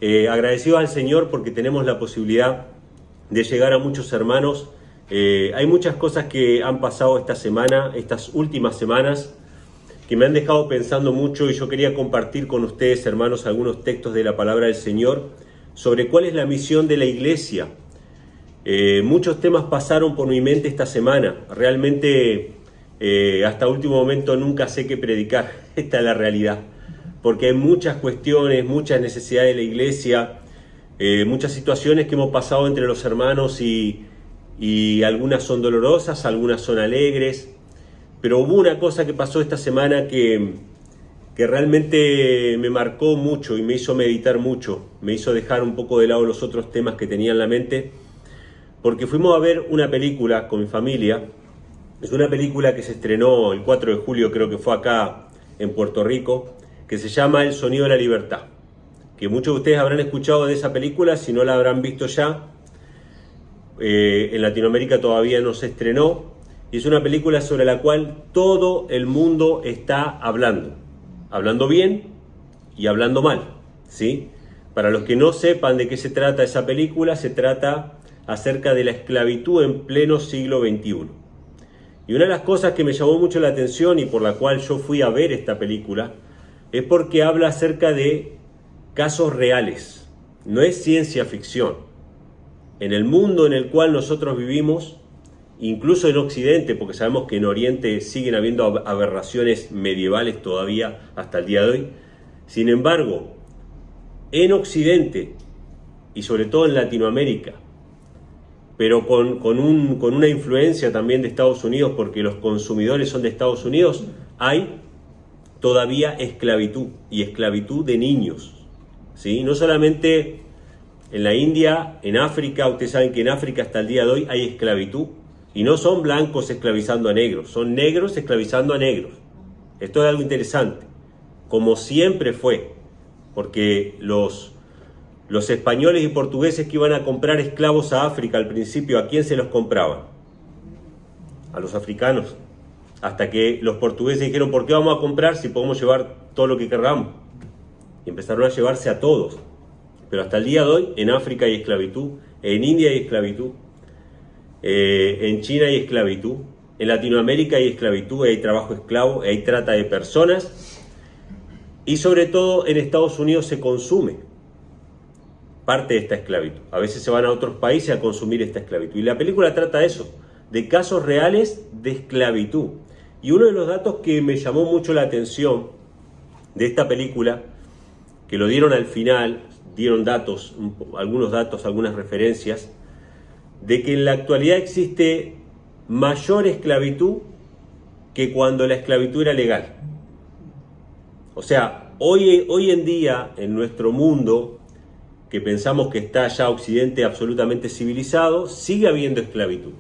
Agradecidos al Señor porque tenemos la posibilidad de llegar a muchos hermanos. Hay muchas cosas que han pasado esta semana, estas últimas semanas, que me han dejado pensando mucho, y yo quería compartir con ustedes, hermanos, algunos textos de la palabra del Señor sobre cuál es la misión de la iglesia. Muchos temas pasaron por mi mente esta semana. Realmente hasta último momento nunca sé qué predicar. Esta es la realidad, porque hay muchas cuestiones, muchas necesidades de la iglesia, muchas situaciones que hemos pasado entre los hermanos, y algunas son dolorosas, algunas son alegres. Pero hubo una cosa que pasó esta semana que realmente me marcó mucho y me hizo meditar mucho, me hizo dejar un poco de lado los otros temas que tenía en la mente, porque fuimos a ver una película con mi familia. Es una película que se estrenó el 4 de julio, creo que fue acá en Puerto Rico, que se llama El Sonido de la Libertad, que muchos de ustedes habrán escuchado de esa película, si no la habrán visto ya. En Latinoamérica todavía no se estrenó, y es una película sobre la cual todo el mundo está hablando bien y hablando mal, ¿sí? Para los que no sepan de qué se trata esa película, se trata acerca de la esclavitud en pleno siglo XXI. Y una de las cosas que me llamó mucho la atención y por la cual yo fui a ver esta película es porque habla acerca de casos reales, no es ciencia ficción. En el mundo en el cual nosotros vivimos, incluso en Occidente, porque sabemos que en Oriente siguen habiendo aberraciones medievales todavía hasta el día de hoy, sin embargo, en Occidente y sobre todo en Latinoamérica, pero con una influencia también de Estados Unidos, porque los consumidores son de Estados Unidos, hay todavía esclavitud, y esclavitud de niños, ¿sí? No solamente en la India, en África. Ustedes saben que en África hasta el día de hoy hay esclavitud, y no son blancos esclavizando a negros, son negros esclavizando a negros. Esto es algo interesante, como siempre fue, porque los españoles y portugueses que iban a comprar esclavos a África al principio, ¿a quién se los compraban? A los africanos. Hasta que los portugueses dijeron, ¿por qué vamos a comprar si podemos llevar todo lo que queramos? Y empezaron a llevarse a todos. Pero hasta el día de hoy, en África hay esclavitud, en India hay esclavitud, en China hay esclavitud, en Latinoamérica hay esclavitud, hay trabajo esclavo, hay trata de personas, y sobre todo en Estados Unidos se consume parte de esta esclavitud. A veces se van a otros países a consumir esta esclavitud. Y la película trata eso, de casos reales de esclavitud. Y uno de los datos que me llamó mucho la atención de esta película, que lo dieron al final, dieron datos, algunos datos, algunas referencias, de que en la actualidad existe mayor esclavitud que cuando la esclavitud era legal. O sea, hoy en día, en nuestro mundo, que pensamos que está ya Occidente absolutamente civilizado, sigue habiendo esclavitud.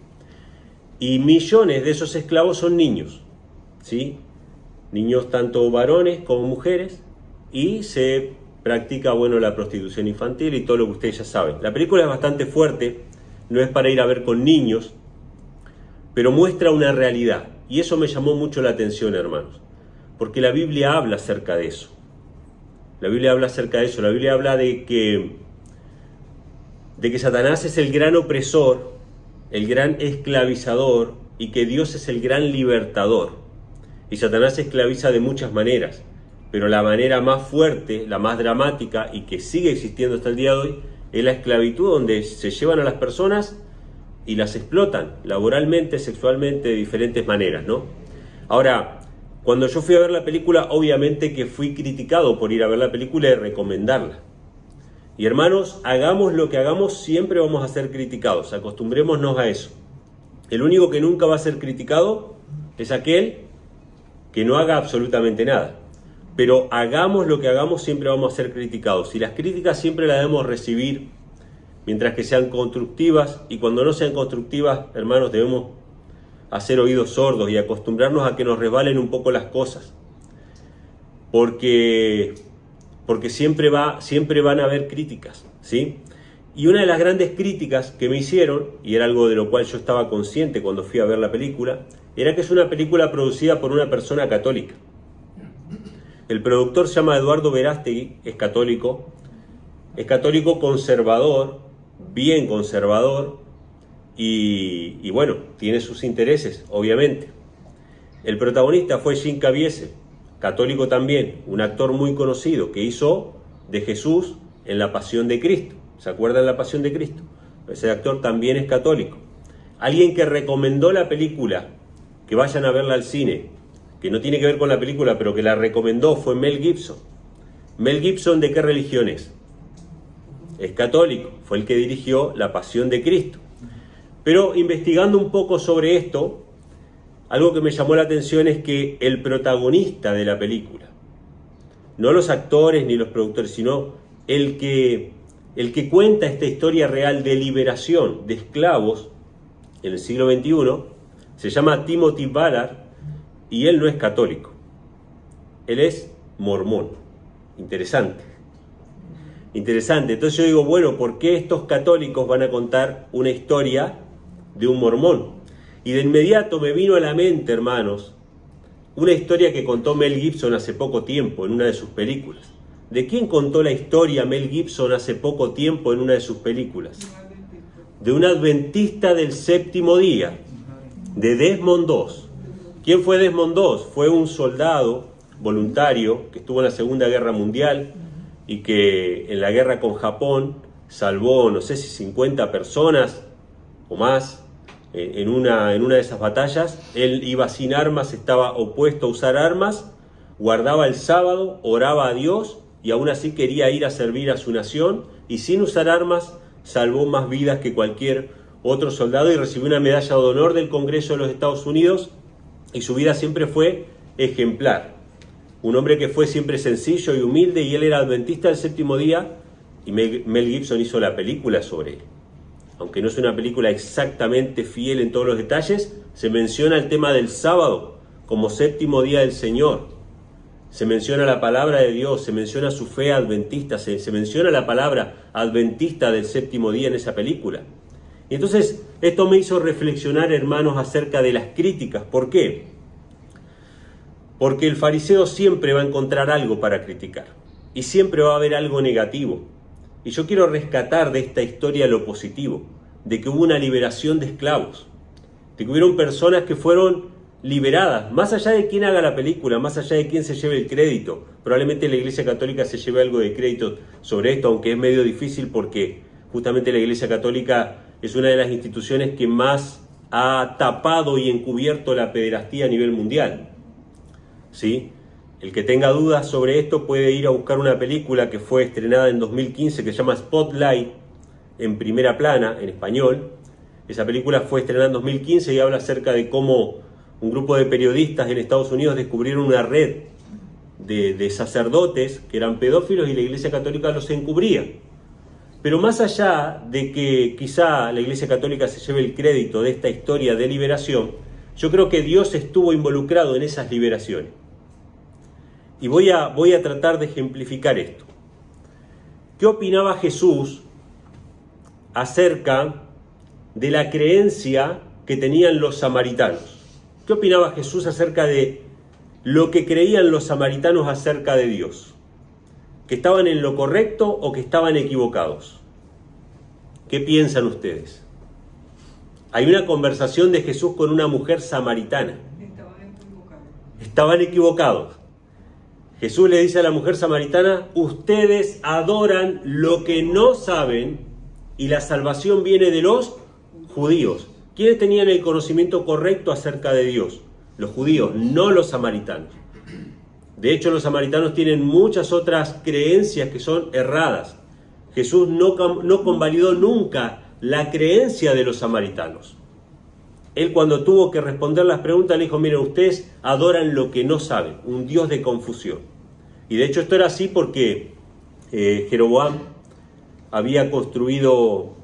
Y millones de esos esclavos son niños, ¿sí? Niños tanto varones como mujeres, y se practica, bueno, la prostitución infantil y todo lo que ustedes ya saben. La película es bastante fuerte, no es para ir a ver con niños, pero muestra una realidad. Y eso me llamó mucho la atención, hermanos, porque la Biblia habla acerca de eso. La Biblia habla acerca de eso. La Biblia habla de que Satanás es el gran opresor, el gran esclavizador, y que Dios es el gran libertador. Y Satanás esclaviza de muchas maneras, pero la manera más fuerte, la más dramática, y que sigue existiendo hasta el día de hoy, es la esclavitud, donde se llevan a las personas y las explotan laboralmente, sexualmente, de diferentes maneras, ¿no? Ahora, cuando yo fui a ver la película, obviamente que fui criticado por ir a ver la película y recomendarla. Y hermanos, hagamos lo que hagamos, siempre vamos a ser criticados, acostumbrémonos a eso. El único que nunca va a ser criticado es aquel que no haga absolutamente nada. Pero hagamos lo que hagamos, siempre vamos a ser criticados. Y las críticas siempre las debemos recibir, mientras que sean constructivas. Y cuando no sean constructivas, hermanos, debemos hacer oídos sordos y acostumbrarnos a que nos resbalen un poco las cosas. Porque siempre van a haber críticas, ¿sí? Y una de las grandes críticas que me hicieron, y era algo de lo cual yo estaba consciente cuando fui a ver la película, era que es una película producida por una persona católica. El productor se llama Eduardo Verástegui, es católico, Es católico conservador, bien conservador, y bueno, tiene sus intereses, obviamente. El protagonista fue Jim Caviezel, católico también, un actor muy conocido que hizo de Jesús en La Pasión de Cristo. ¿Se acuerdan La Pasión de Cristo? Ese actor también es católico. Alguien que recomendó la película, que vayan a verla al cine, que no tiene que ver con la película, pero que la recomendó, fue Mel Gibson. Mel Gibson, ¿de qué religión es? Es católico, fue el que dirigió La Pasión de Cristo. Pero investigando un poco sobre esto, algo que me llamó la atención es que el protagonista de la película, no los actores ni los productores, sino el que cuenta esta historia real de liberación de esclavos en el siglo XXI, se llama Timothy Ballard, y él no es católico, él es mormón. Interesante. Entonces yo digo, bueno, ¿por qué estos católicos van a contar una historia de un mormón? Y de inmediato me vino a la mente, hermanos, una historia que contó Mel Gibson hace poco tiempo en una de sus películas. ¿De quién contó la historia Mel Gibson hace poco tiempo en una de sus películas? De un adventista del séptimo día, de Desmond II. ¿Quién fue Desmond II? Fue un soldado voluntario que estuvo en la Segunda Guerra Mundial y que en la guerra con Japón salvó, no sé si 50 personas o más en una de esas batallas. Él iba sin armas, estaba opuesto a usar armas, guardaba el sábado, oraba a Dios y aún así quería ir a servir a su nación, y sin usar armas salvó más vidas que cualquier otro soldado y recibió una medalla de honor del Congreso de los Estados Unidos, y su vida siempre fue ejemplar. Un hombre que fue siempre sencillo y humilde, y él era adventista del séptimo día, y Mel Gibson hizo la película sobre él. Aunque no es una película exactamente fiel en todos los detalles, se menciona el tema del sábado como séptimo día del Señor. Se menciona la palabra de Dios, se menciona su fe adventista, se menciona la palabra adventista del séptimo día en esa película. Y entonces esto me hizo reflexionar, hermanos, acerca de las críticas. ¿Por qué? Porque el fariseo siempre va a encontrar algo para criticar y siempre va a haber algo negativo. Y yo quiero rescatar de esta historia lo positivo, de que hubo una liberación de esclavos, de que hubieron personas que fueron liberadas, más allá de quién haga la película, más allá de quién se lleve el crédito. Probablemente la Iglesia Católica se lleve algo de crédito sobre esto, aunque es medio difícil porque justamente la Iglesia Católica es una de las instituciones que más ha tapado y encubierto la pederastía a nivel mundial. ¿Sí? El que tenga dudas sobre esto puede ir a buscar una película que fue estrenada en 2015 que se llama Spotlight, en primera plana, en español. Esa película fue estrenada en 2015 y habla acerca de cómo un grupo de periodistas en Estados Unidos descubrieron una red de sacerdotes que eran pedófilos y la Iglesia Católica los encubría. Pero más allá de que quizá la Iglesia Católica se lleve el crédito de esta historia de liberación, yo creo que Dios estuvo involucrado en esas liberaciones. Y voy a tratar de ejemplificar esto. ¿Qué opinaba Jesús acerca de la creencia que tenían los samaritanos? ¿Qué opinaba Jesús acerca de lo que creían los samaritanos acerca de Dios? ¿Que estaban en lo correcto o que estaban equivocados? ¿Qué piensan ustedes? Hay una conversación de Jesús con una mujer samaritana. Estaban equivocados. Jesús le dice a la mujer samaritana: ustedes adoran lo que no saben y la salvación viene de los judíos. ¿Quiénes tenían el conocimiento correcto acerca de Dios? Los judíos, no los samaritanos. De hecho, los samaritanos tienen muchas otras creencias que son erradas. Jesús no convalidó nunca la creencia de los samaritanos. Él, cuando tuvo que responder las preguntas, le dijo: miren, ustedes adoran lo que no saben, un Dios de confusión. Y de hecho esto era así porque Jeroboam había construido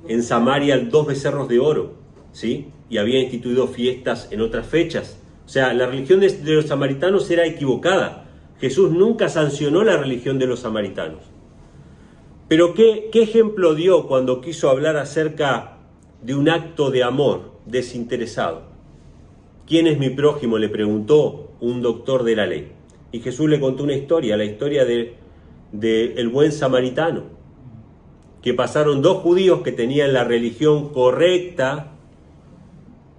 en Samaria 2 becerros de oro, ¿sí? Y había instituido fiestas en otras fechas. O sea, la religión de los samaritanos era equivocada. Jesús nunca sancionó la religión de los samaritanos. Pero ¿qué ejemplo dio cuando quiso hablar acerca de un acto de amor desinteresado? ¿Quién es mi prójimo?, le preguntó un doctor de la ley. Y Jesús le contó una historia, la historia del buen samaritano. que pasaron 2 judíos que tenían la religión correcta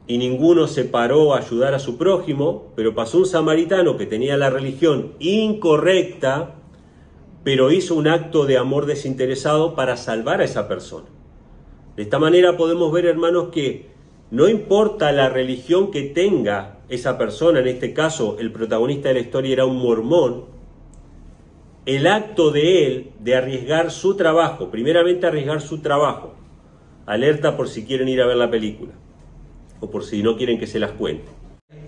y ninguno se paró a ayudar a su prójimo, pero pasó un samaritano que tenía la religión incorrecta, pero hizo un acto de amor desinteresado para salvar a esa persona. De esta manera podemos ver, hermanos, que no importa la religión que tenga esa persona, en este caso el protagonista de la historia era un mormón, el acto de él de arriesgar su trabajo, primeramente arriesgar su trabajo, alerta por si quieren ir a ver la película, o por si no quieren que se las cuente.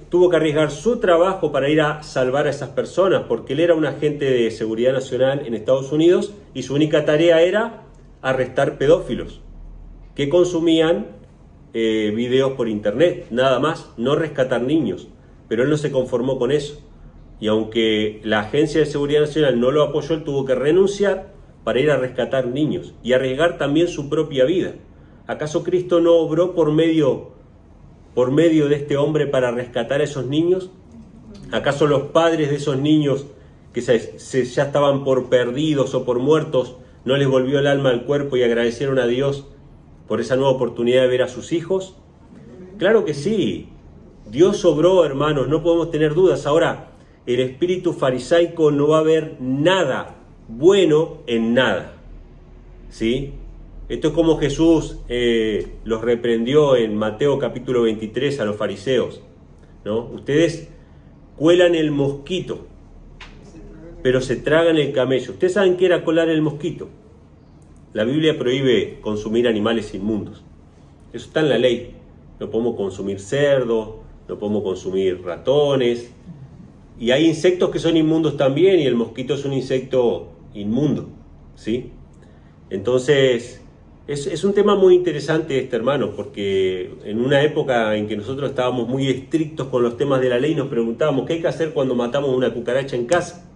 Tuvo que arriesgar su trabajo para ir a salvar a esas personas, porque él era un agente de seguridad nacional en Estados Unidos y su única tarea era arrestar pedófilos que consumían videos por internet, nada más, no rescatar niños. Pero él no se conformó con eso. Y aunque la Agencia de Seguridad Nacional no lo apoyó, él tuvo que renunciar para ir a rescatar niños y arriesgar también su propia vida. ¿Acaso Cristo no obró por medio de este hombre para rescatar a esos niños? ¿Acaso los padres de esos niños que ya estaban por perdidos o por muertos no les volvió el alma al cuerpo y agradecieron a Dios por esa nueva oportunidad de ver a sus hijos? Claro que sí, Dios obró, hermanos, no podemos tener dudas. Ahora, el espíritu farisaico no va a ver nada bueno en nada, ¿sí? Esto es como Jesús los reprendió en Mateo capítulo 23 a los fariseos, ¿no? Ustedes cuelan el mosquito, pero se tragan el camello. ¿Ustedes saben qué era colar el mosquito? La Biblia prohíbe consumir animales inmundos. Eso está en la ley. No podemos consumir cerdos, no podemos consumir ratones. Y hay insectos que son inmundos también, y el mosquito es un insecto inmundo, ¿sí? Entonces, es un tema muy interesante este, hermano, porque en una época en que nosotros estábamos muy estrictos con los temas de la ley, nos preguntábamos qué hay que hacer cuando matamos una cucaracha en casa.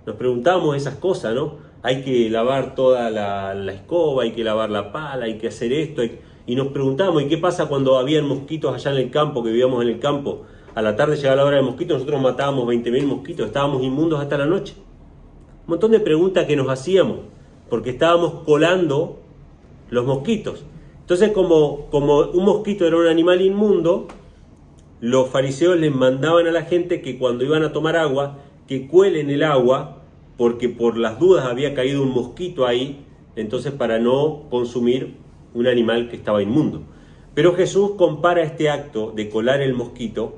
Nos preguntábamos esas cosas, ¿no? Hay que lavar toda la escoba, hay que lavar la pala, hay que hacer esto. Y nos preguntábamos, ¿y qué pasa cuando habían mosquitos allá en el campo, que vivíamos en el campo? A la tarde llegaba la hora de mosquitos, nosotros matábamos 20.000 mosquitos, estábamos inmundos hasta la noche. Un montón de preguntas que nos hacíamos, porque estábamos colando los mosquitos. Entonces, como un mosquito era un animal inmundo, los fariseos les mandaban a la gente que cuando iban a tomar agua, que cuelen el agua, porque por las dudas había caído un mosquito ahí, entonces para no consumir un animal que estaba inmundo. Pero Jesús compara este acto de colar el mosquito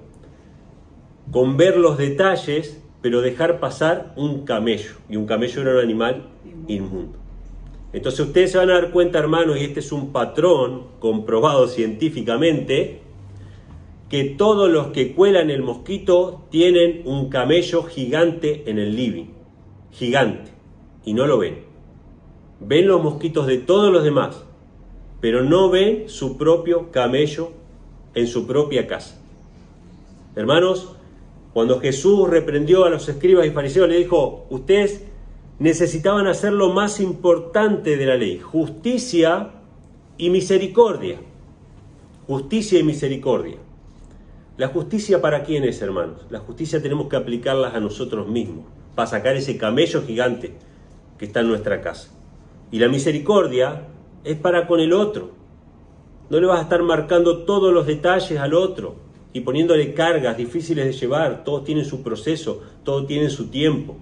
con ver los detalles, pero dejar pasar un camello, y un camello era un animal inmundo. Entonces ustedes se van a dar cuenta, hermanos, y este es un patrón comprobado científicamente, que todos los que cuelan el mosquito tienen un camello gigante en el living, gigante, y no lo ven. Ven los mosquitos de todos los demás, pero no ven su propio camello en su propia casa. Hermanos, cuando Jesús reprendió a los escribas y fariseos, le dijo, ustedes necesitaban hacer lo más importante de la ley, justicia y misericordia. Justicia y misericordia. ¿La justicia para quién es, hermanos? La justicia tenemos que aplicarlas a nosotros mismos, para sacar ese camello gigante que está en nuestra casa. Y la misericordia es para con el otro. No le vas a estar marcando todos los detalles al otro y poniéndole cargas difíciles de llevar. Todos tienen su proceso, todos tienen su tiempo.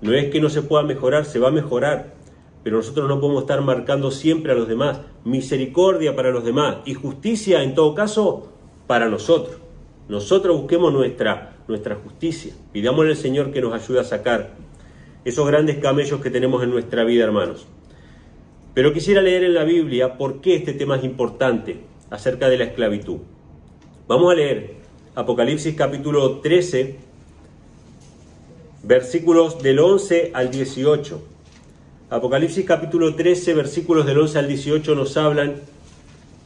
No es que no se pueda mejorar, se va a mejorar, pero nosotros no podemos estar marcando siempre a los demás. Misericordia para los demás y justicia, en todo caso, para nosotros. Nosotros busquemos nuestra justicia. Pidámosle al Señor que nos ayude a sacar esos grandes camellos que tenemos en nuestra vida, hermanos. Pero quisiera leer en la Biblia por qué este tema es importante acerca de la esclavitud. Vamos a leer Apocalipsis capítulo 13, versículos del 11 al 18. Apocalipsis capítulo 13, versículos del 11 al 18 nos hablan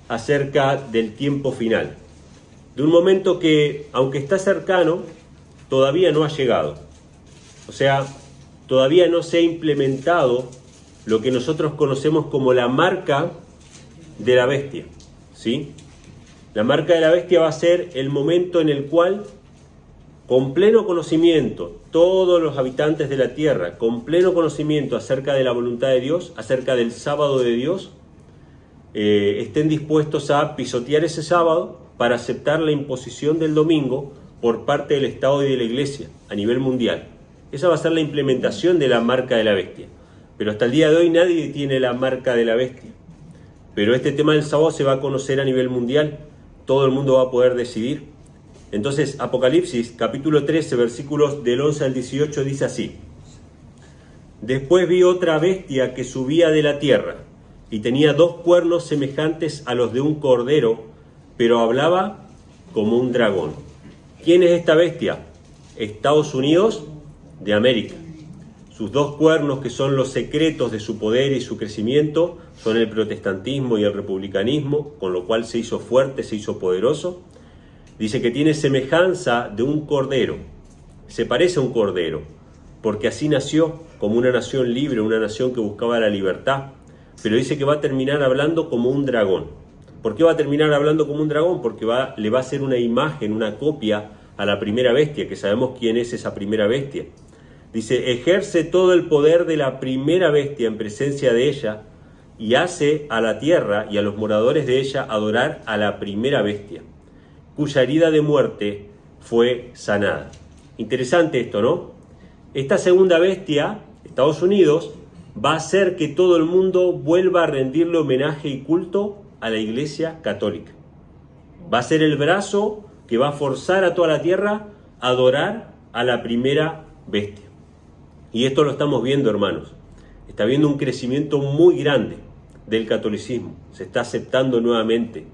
acerca del tiempo final. De un momento que, aunque está cercano, todavía no ha llegado. O sea, todavía no se ha implementado lo que nosotros conocemos como la marca de la bestia, ¿sí? La marca de la bestia va a ser el momento en el cual, con pleno conocimiento, todos los habitantes de la tierra, con pleno conocimiento acerca de la voluntad de Dios, acerca del sábado de Dios, estén dispuestos a pisotear ese sábado para aceptar la imposición del domingo por parte del Estado y de la Iglesia a nivel mundial. Esa va a ser la implementación de la marca de la bestia. Pero hasta el día de hoy nadie tiene la marca de la bestia. Pero este tema del sábado se va a conocer a nivel mundial. Todo el mundo va a poder decidir. Entonces, Apocalipsis, capítulo 13, versículos del 11 al 18, dice así: Después vi otra bestia que subía de la tierra, y tenía 2 cuernos semejantes a los de un cordero, pero hablaba como un dragón. ¿Quién es esta bestia? Estados Unidos de América. Sus 2 cuernos, que son los secretos de su poder y su crecimiento, son el protestantismo y el republicanismo, con lo cual se hizo fuerte, se hizo poderoso. Dice que tiene semejanza de un cordero, se parece a un cordero, porque así nació, como una nación libre, una nación que buscaba la libertad. Pero dice que va a terminar hablando como un dragón. ¿Por qué va a terminar hablando como un dragón? Porque le va a hacer una imagen, una copia a la primera bestia, que sabemos quién es esa primera bestia. Dice, ejerce todo el poder de la primera bestia en presencia de ella y hace a la tierra y a los moradores de ella adorar a la primera bestia, cuya herida de muerte fue sanada. Interesante esto, ¿no? Esta segunda bestia, Estados Unidos, va a hacer que todo el mundo vuelva a rendirle homenaje y culto a la Iglesia Católica. Va a ser el brazo que va a forzar a toda la tierra a adorar a la primera bestia. Y esto lo estamos viendo, hermanos. Está habiendo un crecimiento muy grande del catolicismo. Se está aceptando nuevamente.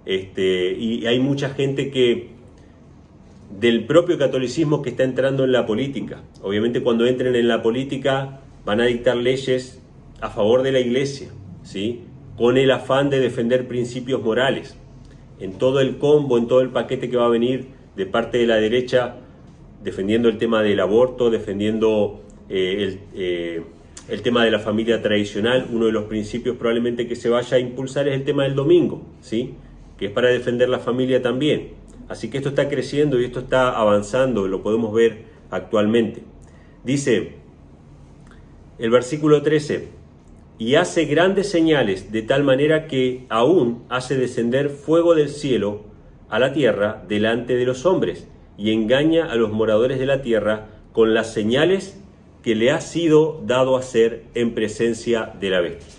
Y hay mucha gente del propio catolicismo que está entrando en la política. Obviamente cuando entren en la política van a dictar leyes a favor de la Iglesia, ¿sí? Con el afán de defender principios morales. En todo el combo, en todo el paquete que va a venir de parte de la derecha, defendiendo el tema del aborto, defendiendo el tema de la familia tradicional. Uno de los principios probablemente que se vaya a impulsar es el tema del domingo, ¿sí? Que es para defender la familia también. Así que esto está creciendo y esto está avanzando, lo podemos ver actualmente. Dice el versículo 13, y hace grandes señales de tal manera que aún hace descender fuego del cielo a la tierra delante de los hombres y engaña a los moradores de la tierra con las señales que le ha sido dado hacer en presencia de la bestia.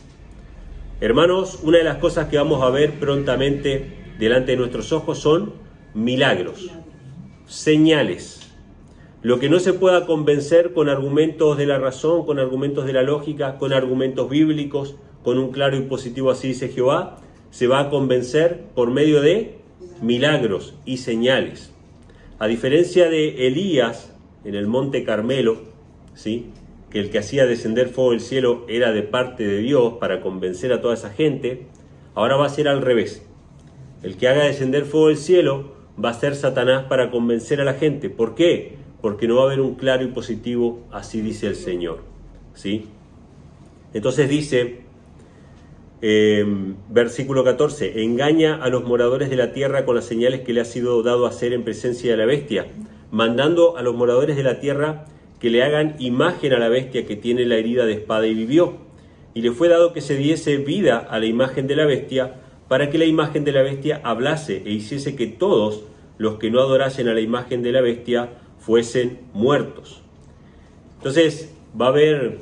Hermanos, una de las cosas que vamos a ver prontamente delante de nuestros ojos son milagros, señales. Lo que no se pueda convencer con argumentos de la razón, con argumentos de la lógica, con argumentos bíblicos, con un claro y positivo así dice Jehová, se va a convencer por medio de milagros y señales. A diferencia de Elías en el monte Carmelo, ¿sí? Que el que hacía descender fuego del cielo era de parte de Dios para convencer a toda esa gente, ahora va a ser al revés. El que haga descender fuego del cielo va a ser Satanás para convencer a la gente. ¿Por qué? Porque no va a haber un claro y positivo, así dice el Señor, ¿sí? Entonces dice, versículo 14, engaña a los moradores de la tierra con las señales que le ha sido dado hacer en presencia de la bestia, mandando a los moradores de la tierra que le hagan imagen a la bestia que tiene la herida de espada y vivió. Y le fue dado que se diese vida a la imagen de la bestia, para que la imagen de la bestia hablase e hiciese que todos los que no adorasen a la imagen de la bestia fuesen muertos. Entonces va a haber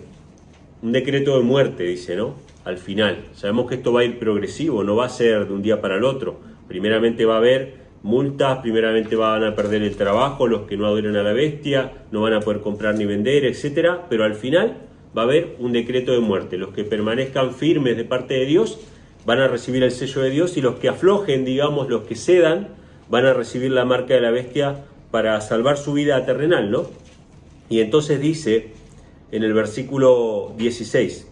un decreto de muerte, dice, ¿no? Al final. Sabemos que esto va a ir progresivo, no va a ser de un día para el otro. Primeramente va a haber multas, primeramente van a perder el trabajo los que no adoren a la bestia, no van a poder comprar ni vender, etcétera, pero al final va a haber un decreto de muerte. Los que permanezcan firmes de parte de Dios van a recibir el sello de Dios, y los que aflojen, digamos, los que cedan, van a recibir la marca de la bestia para salvar su vida terrenal, ¿no? Y entonces dice en el versículo 16,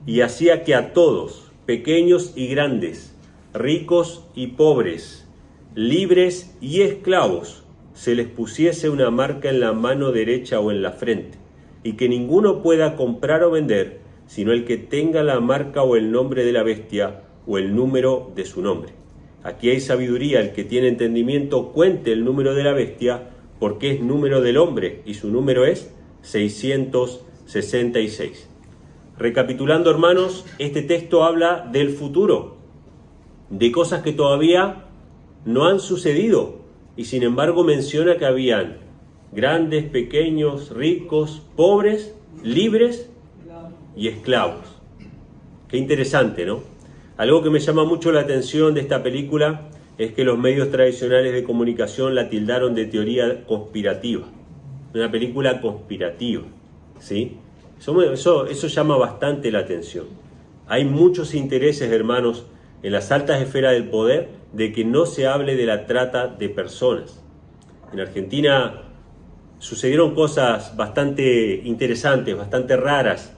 y hacía que a todos, pequeños y grandes, ricos y pobres, libres y esclavos, se les pusiese una marca en la mano derecha o en la frente, y que ninguno pueda comprar o vender, sino el que tenga la marca o el nombre de la bestia o el número de su nombre. Aquí hay sabiduría, el que tiene entendimiento cuente el número de la bestia, porque es número del hombre, y su número es 666. Recapitulando, hermanos, este texto habla del futuro, de cosas que todavía no han sucedido, y sin embargo menciona que habían grandes, pequeños, ricos, pobres, libres y esclavos. Qué interesante, ¿no? Algo que me llama mucho la atención de esta película es que los medios tradicionales de comunicación la tildaron de teoría conspirativa. Una película conspirativa, ¿sí? Eso llama bastante la atención. Hay muchos intereses, hermanos, en las altas esferas del poder de que no se hable de la trata de personas. En Argentina sucedieron cosas bastante interesantes, bastante raras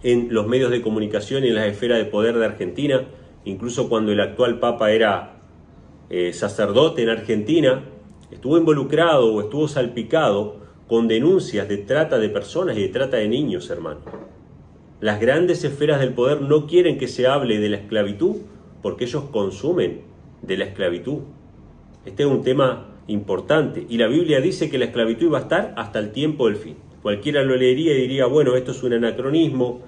en los medios de comunicación y en las esferas de poder de Argentina, incluso cuando el actual Papa era sacerdote en Argentina, estuvo involucrado o estuvo salpicado con denuncias de trata de personas y de trata de niños, hermano. Las grandes esferas del poder no quieren que se hable de la esclavitud porque ellos consumen de la esclavitud. Este es un tema importante y la Biblia dice que la esclavitud iba a estar hasta el tiempo del fin. Cualquiera lo leería y diría, bueno, esto es un anacronismo,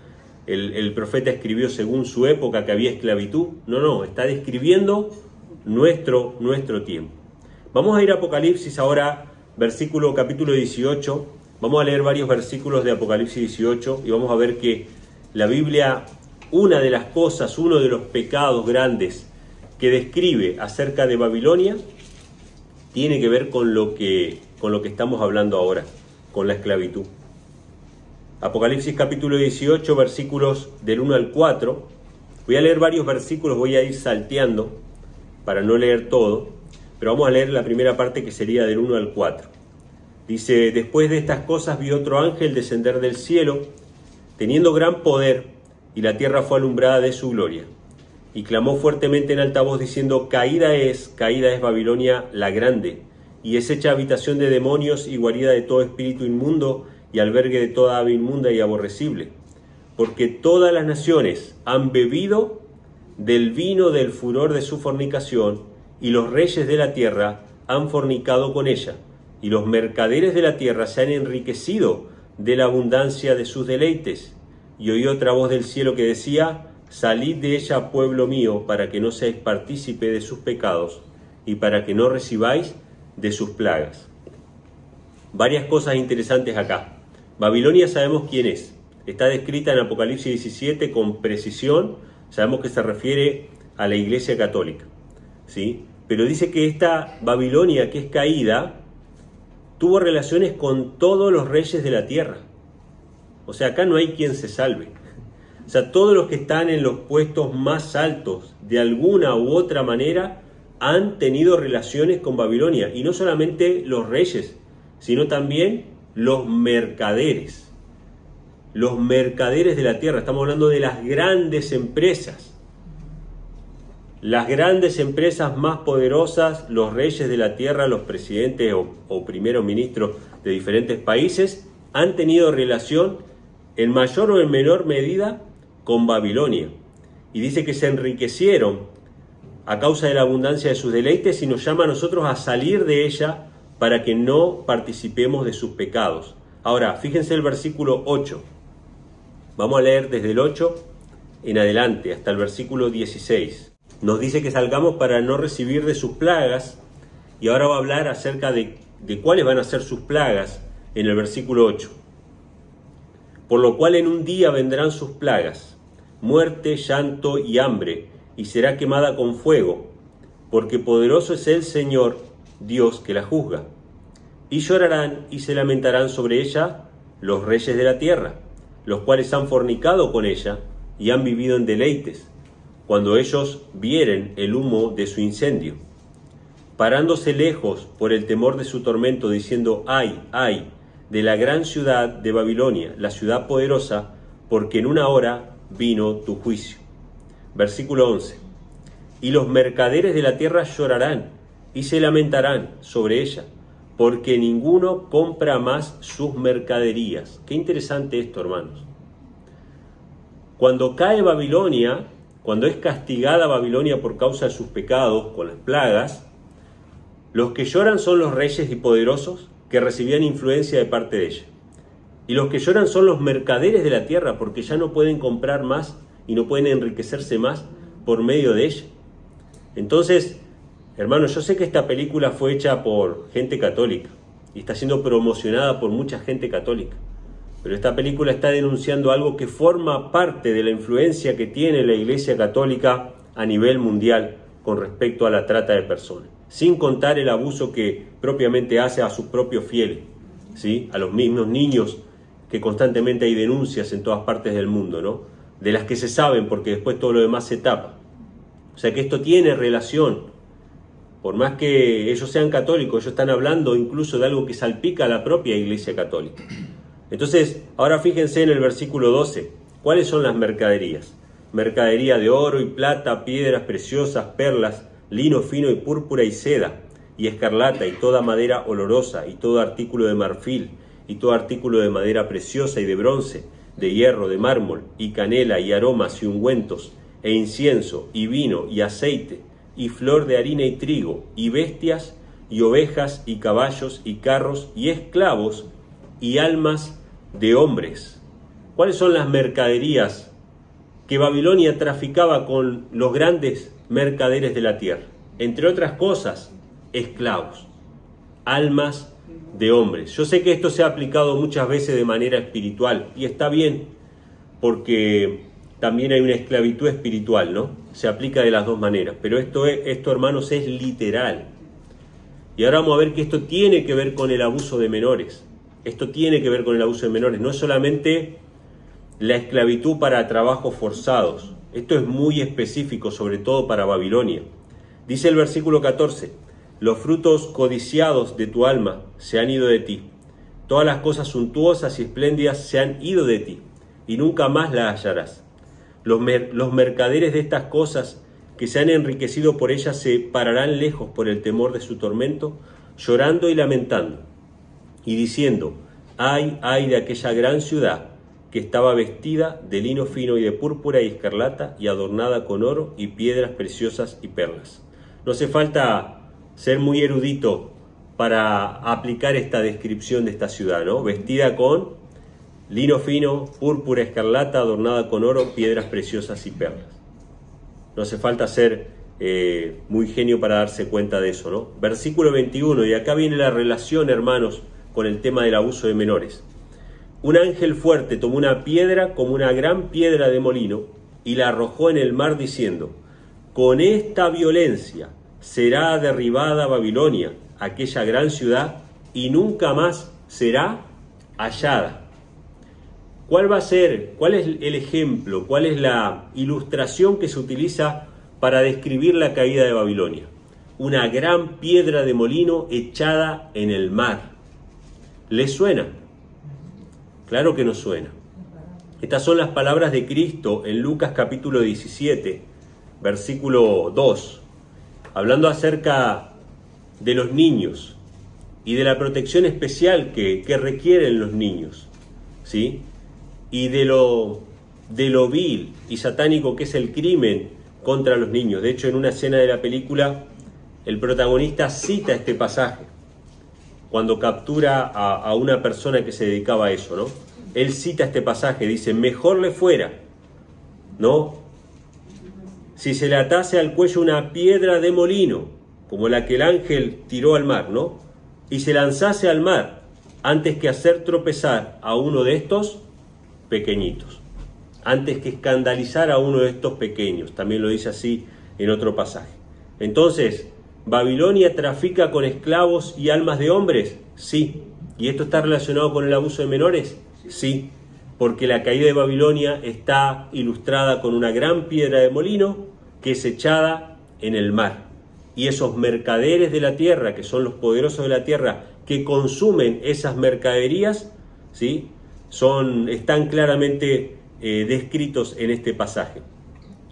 el profeta escribió según su época que había esclavitud. No, está describiendo nuestro tiempo. Vamos a ir a Apocalipsis ahora, capítulo 18. Vamos a leer varios versículos de Apocalipsis 18 y vamos a ver que la Biblia, una de las cosas, uno de los pecados grandes que describe acerca de Babilonia, tiene que ver con lo que estamos hablando ahora, con la esclavitud. Apocalipsis capítulo 18, versículos del 1 al 4. Voy a leer varios versículos, voy a ir salteando para no leer todo, pero vamos a leer la primera parte que sería del 1 al 4. Dice, después de estas cosas vi otro ángel descender del cielo, teniendo gran poder, y la tierra fue alumbrada de su gloria. Y clamó fuertemente en alta voz diciendo, caída es Babilonia la grande, y es hecha habitación de demonios y guarida de todo espíritu inmundo y albergue de toda ave inmunda y aborrecible. Porque todas las naciones han bebido del vino del furor de su fornicación, y los reyes de la tierra han fornicado con ella, y los mercaderes de la tierra se han enriquecido de la abundancia de sus deleites. Y oí otra voz del cielo que decía, salid de ella, pueblo mío, para que no seáis partícipe de sus pecados, y para que no recibáis de sus plagas. Varias cosas interesantes acá. Babilonia sabemos quién es. Está descrita en Apocalipsis 17 con precisión. Sabemos que se refiere a la Iglesia Católica, ¿sí? Pero dice que esta Babilonia que es caída tuvo relaciones con todos los reyes de la tierra. O sea, acá no hay quien se salve. O sea, todos los que están en los puestos más altos, de alguna u otra manera, han tenido relaciones con Babilonia. Y no solamente los reyes, sino también los mercaderes. Los mercaderes de la tierra. Estamos hablando de las grandes empresas. Las grandes empresas más poderosas, los reyes de la tierra, los presidentes o primeros ministros de diferentes países, han tenido relación en mayor o en menor medida con Babilonia. Y dice que se enriquecieron a causa de la abundancia de sus deleites y nos llama a nosotros a salir de ella para que no participemos de sus pecados. Ahora, fíjense el versículo 8. Vamos a leer desde el 8 en adelante hasta el versículo 16. Nos dice que salgamos para no recibir de sus plagas, y ahora va a hablar acerca de cuáles van a ser sus plagas en el versículo 8. Por lo cual en un día vendrán sus plagas, muerte, llanto y hambre, y será quemada con fuego, porque poderoso es el Señor Dios que la juzga. Y llorarán y se lamentarán sobre ella los reyes de la tierra, los cuales han fornicado con ella y han vivido en deleites, cuando ellos vieren el humo de su incendio, parándose lejos por el temor de su tormento, diciendo, ay, ay, de la gran ciudad de Babilonia, la ciudad poderosa, porque en una hora vino tu juicio. Versículo 11. Y los mercaderes de la tierra llorarán y se lamentarán sobre ella, porque ninguno compra más sus mercaderías. Qué interesante esto, hermanos. Cuando cae Babilonia, cuando es castigada Babilonia por causa de sus pecados con las plagas, los que lloran son los reyes y poderosos que recibían influencia de parte de ella. Y los que lloran son los mercaderes de la tierra, porque ya no pueden comprar más y no pueden enriquecerse más por medio de ella. Entonces, hermanos, yo sé que esta película fue hecha por gente católica y está siendo promocionada por mucha gente católica. Pero esta película está denunciando algo que forma parte de la influencia que tiene la Iglesia Católica a nivel mundial con respecto a la trata de personas. Sin contar el abuso que propiamente hace a sus propios fieles, ¿sí? A los mismos niños, que constantemente hay denuncias en todas partes del mundo, ¿no? De las que se saben, porque después todo lo demás se tapa. O sea que esto tiene relación. Por más que ellos sean católicos, ellos están hablando incluso de algo que salpica a la propia Iglesia Católica. Entonces, ahora fíjense en el versículo 12. ¿Cuáles son las mercaderías? Mercadería de oro y plata, piedras preciosas, perlas, lino fino y púrpura y seda, y escarlata, y toda madera olorosa, y todo artículo de marfil, y todo artículo de madera preciosa y de bronce, de hierro, de mármol, y canela, y aromas, y ungüentos, e incienso, y vino, y aceite, y flor de harina y trigo, y bestias, y ovejas, y caballos, y carros, y esclavos, y almas de hombres. ¿Cuáles son las mercaderías que Babilonia traficaba con los grandes mercaderes de la tierra? Entre otras cosas, esclavos, almas de hombres. Yo sé que esto se ha aplicado muchas veces de manera espiritual, y está bien, porque también hay una esclavitud espiritual, ¿no? Se aplica de las dos maneras, pero esto, hermanos, es literal. Y ahora vamos a ver que esto tiene que ver con el abuso de menores. Esto tiene que ver con el abuso de menores, no es solamente la esclavitud para trabajos forzados. Esto es muy específico, sobre todo para Babilonia. Dice el versículo 14, los frutos codiciados de tu alma se han ido de ti. Todas las cosas suntuosas y espléndidas se han ido de ti, y nunca más las hallarás. Los mercaderes de estas cosas que se han enriquecido por ellas se pararán lejos por el temor de su tormento, llorando y lamentando, y diciendo, ay, ay de aquella gran ciudad que estaba vestida de lino fino y de púrpura y escarlata y adornada con oro y piedras preciosas y perlas. No hace falta ser muy erudito para aplicar esta descripción de esta ciudad, ¿no? Vestida con lino fino, púrpura, escarlata, adornada con oro, piedras preciosas y perlas. No hace falta ser muy genio para darse cuenta de eso, ¿no? Versículo 21, y acá viene la relación, hermanos, con el tema del abuso de menores. Un ángel fuerte tomó una piedra como una gran piedra de molino y la arrojó en el mar diciendo, con esta violencia será derribada Babilonia, aquella gran ciudad, y nunca más será hallada. ¿Cuál va a ser? ¿Cuál es el ejemplo? ¿Cuál es la ilustración que se utiliza para describir la caída de Babilonia? Una gran piedra de molino echada en el mar. ¿Les suena? Claro que nos suena. Estas son las palabras de Cristo en Lucas capítulo 17, versículo 2, hablando acerca de los niños y de la protección especial que requieren los niños, ¿sí? Y de lo vil y satánico que es el crimen contra los niños. De hecho, en una escena de la película, el protagonista cita este pasaje cuando captura a una persona que se dedicaba a eso, ¿no? Él cita este pasaje, dice, mejor le fuera, ¿no? Si se le atase al cuello una piedra de molino, como la que el ángel tiró al mar, ¿no? Y se lanzase al mar, antes que hacer tropezar a uno de estos pequeñitos, antes que escandalizar a uno de estos pequeños, también lo dice así en otro pasaje. Entonces, ¿Babilonia trafica con esclavos y almas de hombres? Sí. ¿Y esto está relacionado con el abuso de menores? Sí, porque la caída de Babilonia está ilustrada con una gran piedra de molino que es echada en el mar. Y esos mercaderes de la tierra, que son los poderosos de la tierra, que consumen esas mercaderías, ¿sí? Están claramente descritos en este pasaje.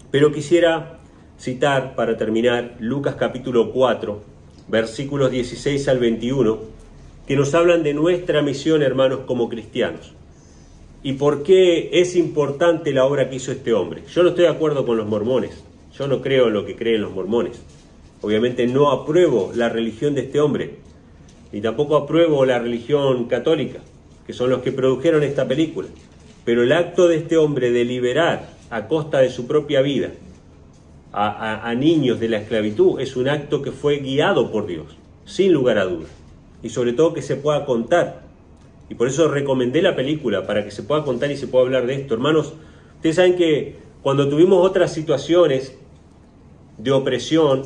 Pero quisiera citar, para terminar, Lucas capítulo 4, versículos 16 al 21, que nos hablan de nuestra misión, hermanos, como cristianos. ¿Y por qué es importante la obra que hizo este hombre? Yo no estoy de acuerdo con los mormones. Yo no creo en lo que creen los mormones. Obviamente no apruebo la religión de este hombre, ni tampoco apruebo la religión católica. que son los que produjeron esta película. Pero el acto de este hombre de liberar a costa de su propia vida a niños de la esclavitud es un acto que fue guiado por Dios, sin lugar a dudas. Y sobre todo que se pueda contar. Y por eso recomendé la película, para que se pueda contar y se pueda hablar de esto. Hermanos, ustedes saben que cuando tuvimos otras situaciones de opresión,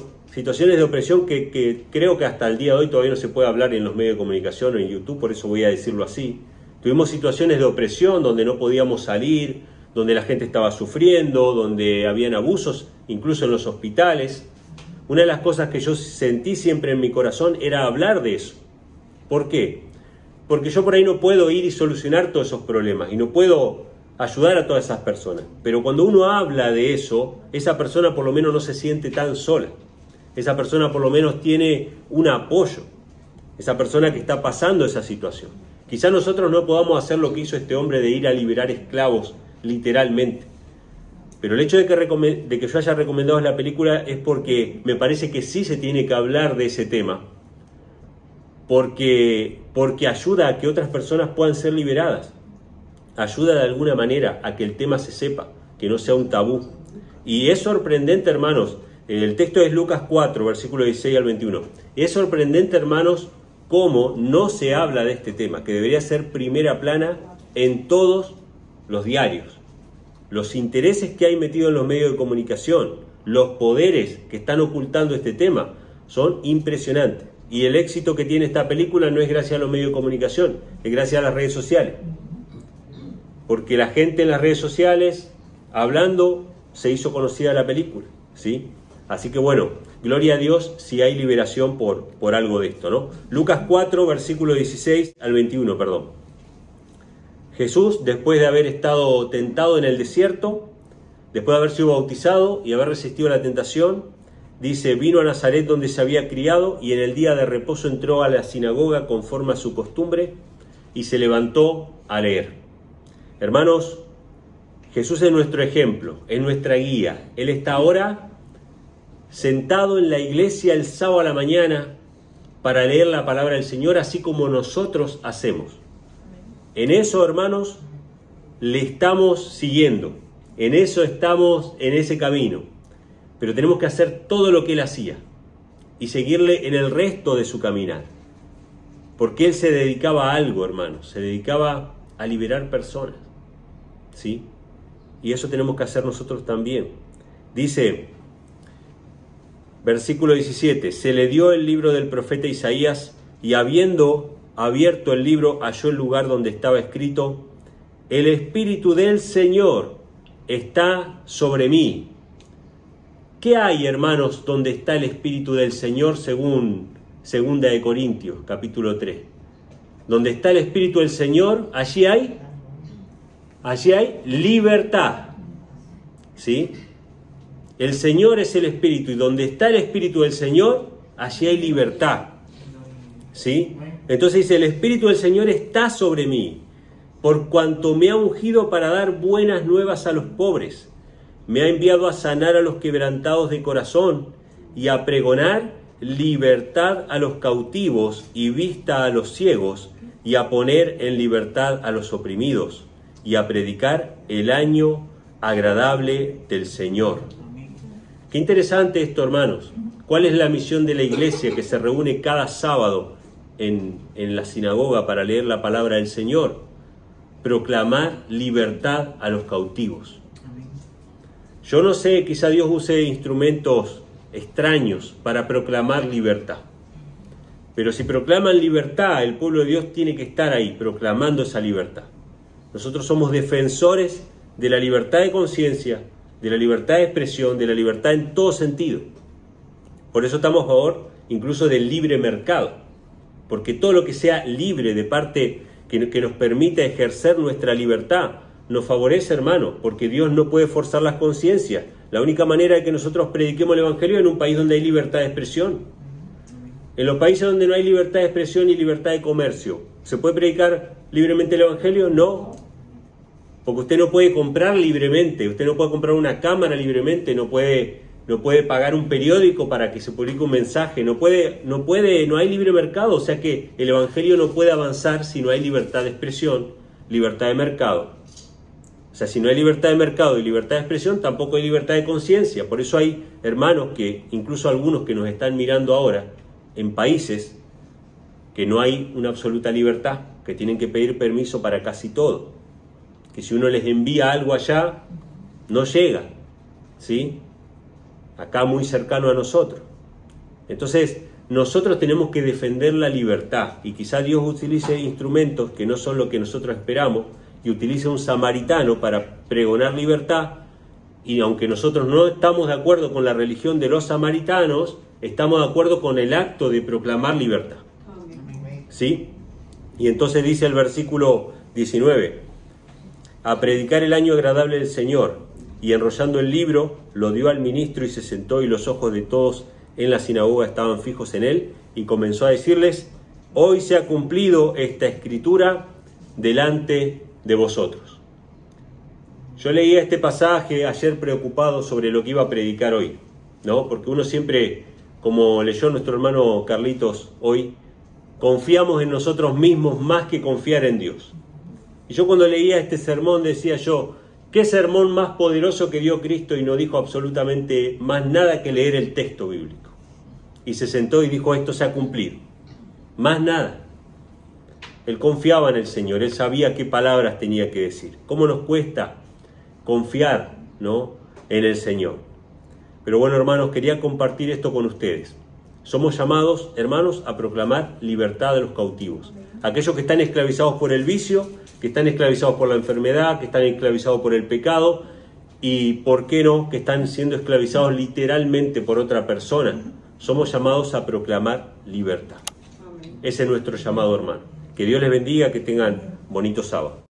que creo que hasta el día de hoy todavía no se puede hablar en los medios de comunicación o en YouTube, por eso voy a decirlo así. Tuvimos situaciones de opresión donde no podíamos salir, donde la gente estaba sufriendo, donde habían abusos, incluso en los hospitales. Una de las cosas que yo sentí siempre en mi corazón era hablar de eso. ¿Por qué? Porque yo por ahí no puedo ir y solucionar todos esos problemas y no puedo ayudar a todas esas personas. Pero cuando uno habla de eso, esa persona por lo menos no se siente tan sola. Esa persona por lo menos tiene un apoyo. Esa persona que está pasando esa situación. Quizá nosotros no podamos hacer lo que hizo este hombre de ir a liberar esclavos, literalmente. Pero el hecho de que yo haya recomendado la película es porque me parece que sí se tiene que hablar de ese tema. Porque ayuda a que otras personas puedan ser liberadas. Ayuda de alguna manera a que el tema se sepa, que no sea un tabú. Y es sorprendente, hermanos, el texto es Lucas 4, versículo 16 al 21. Es sorprendente, hermanos, cómo no se habla de este tema, que debería ser primera plana en todos los diarios. Los intereses que hay metidos en los medios de comunicación, los poderes que están ocultando este tema, son impresionantes. Y el éxito que tiene esta película no es gracias a los medios de comunicación, es gracias a las redes sociales. Porque la gente en las redes sociales, hablando, se hizo conocida la película, ¿sí? Así que bueno, gloria a Dios si hay liberación por algo de esto, ¿no? Lucas 4, versículo 16 al 21, perdón. Jesús, después de haber estado tentado en el desierto, después de haber sido bautizado y haber resistido la tentación, dice, vino a Nazaret donde se había criado y en el día de reposo entró a la sinagoga conforme a su costumbre y se levantó a leer. Hermanos, Jesús es nuestro ejemplo, es nuestra guía. Él está ahora sentado en la iglesia el sábado a la mañana para leer la palabra del Señor, así como nosotros hacemos. En eso, hermanos, le estamos siguiendo. En eso estamos en ese camino. Pero tenemos que hacer todo lo que Él hacía y seguirle en el resto de su caminar. Porque Él se dedicaba a algo, hermanos. Se dedicaba a liberar personas. ¿Sí? Y eso tenemos que hacer nosotros también. Dice, versículo 17, se le dio el libro del profeta Isaías y habiendo abierto el libro halló el lugar donde estaba escrito, el Espíritu del Señor está sobre mí. ¿Qué hay, hermanos, donde está el Espíritu del Señor según 2 Corintios, capítulo 3? Donde está el Espíritu del Señor, allí hay libertad. ¿Sí? El Señor es el Espíritu y donde está el Espíritu del Señor, allí hay libertad. ¿Sí? Entonces dice, el Espíritu del Señor está sobre mí, por cuanto me ha ungido para dar buenas nuevas a los pobres. Me ha enviado a sanar a los quebrantados de corazón y a pregonar libertad a los cautivos y vista a los ciegos y a poner en libertad a los oprimidos y a predicar el año agradable del Señor. Qué interesante esto, hermanos. ¿Cuál es la misión de la iglesia que se reúne cada sábado en la sinagoga para leer la palabra del Señor? Proclamar libertad a los cautivos. Yo no sé, quizá Dios use instrumentos extraños para proclamar libertad. Pero si proclaman libertad, el pueblo de Dios tiene que estar ahí, proclamando esa libertad. Nosotros somos defensores de la libertad de conciencia, de la libertad de expresión, de la libertad en todo sentido. Por eso estamos a favor incluso del libre mercado. Porque todo lo que sea libre de parte que nos permita ejercer nuestra libertad, nos favorece, hermano, porque Dios no puede forzar las conciencias. La única manera de que nosotros prediquemos el Evangelio es en un país donde hay libertad de expresión. En los países donde no hay libertad de expresión y libertad de comercio, ¿se puede predicar libremente el Evangelio? No. Porque usted no puede comprar libremente, usted no puede comprar una cámara libremente, no puede no puede pagar un periódico para que se publique un mensaje, no hay libre mercado, o sea que el Evangelio no puede avanzar si no hay libertad de expresión, libertad de mercado. O sea, si no hay libertad de mercado y libertad de expresión, tampoco hay libertad de conciencia. Por eso hay hermanos que, incluso algunos que nos están mirando ahora, en países que no hay una absoluta libertad, que tienen que pedir permiso para casi todo. Que si uno les envía algo allá, no llega, ¿sí? Acá muy cercano a nosotros. Entonces, nosotros tenemos que defender la libertad, y quizá Dios utilice instrumentos que no son lo que nosotros esperamos, y utilice un samaritano para pregonar libertad, y aunque nosotros no estamos de acuerdo con la religión de los samaritanos, estamos de acuerdo con el acto de proclamar libertad. ¿Sí? Y entonces dice el versículo 19, a predicar el año agradable del Señor, y enrollando el libro, lo dio al ministro y se sentó, y los ojos de todos en la sinagoga estaban fijos en él, y comenzó a decirles, hoy se ha cumplido esta escritura delante de vosotros. Yo leía este pasaje ayer preocupado sobre lo que iba a predicar hoy, ¿no? Porque uno siempre, como leyó nuestro hermano Carlitos hoy, confiamos en nosotros mismos más que confiar en Dios. Y yo cuando leía este sermón decía yo, ¿qué sermón más poderoso que dio Cristo y no dijo absolutamente más nada que leer el texto bíblico? Y se sentó y dijo, esto se ha cumplido. Más nada. Él confiaba en el Señor, él sabía qué palabras tenía que decir. ¿Cómo nos cuesta confiar, ¿no?, en el Señor? Pero bueno, hermanos, quería compartir esto con ustedes. Somos llamados, hermanos, a proclamar libertad de los cautivos. Aquellos que están esclavizados por el vicio, que están esclavizados por la enfermedad, que están esclavizados por el pecado y, ¿por qué no?, que están siendo esclavizados literalmente por otra persona. Somos llamados a proclamar libertad. Ese es nuestro llamado, hermano. Que Dios les bendiga, que tengan bonito sábado.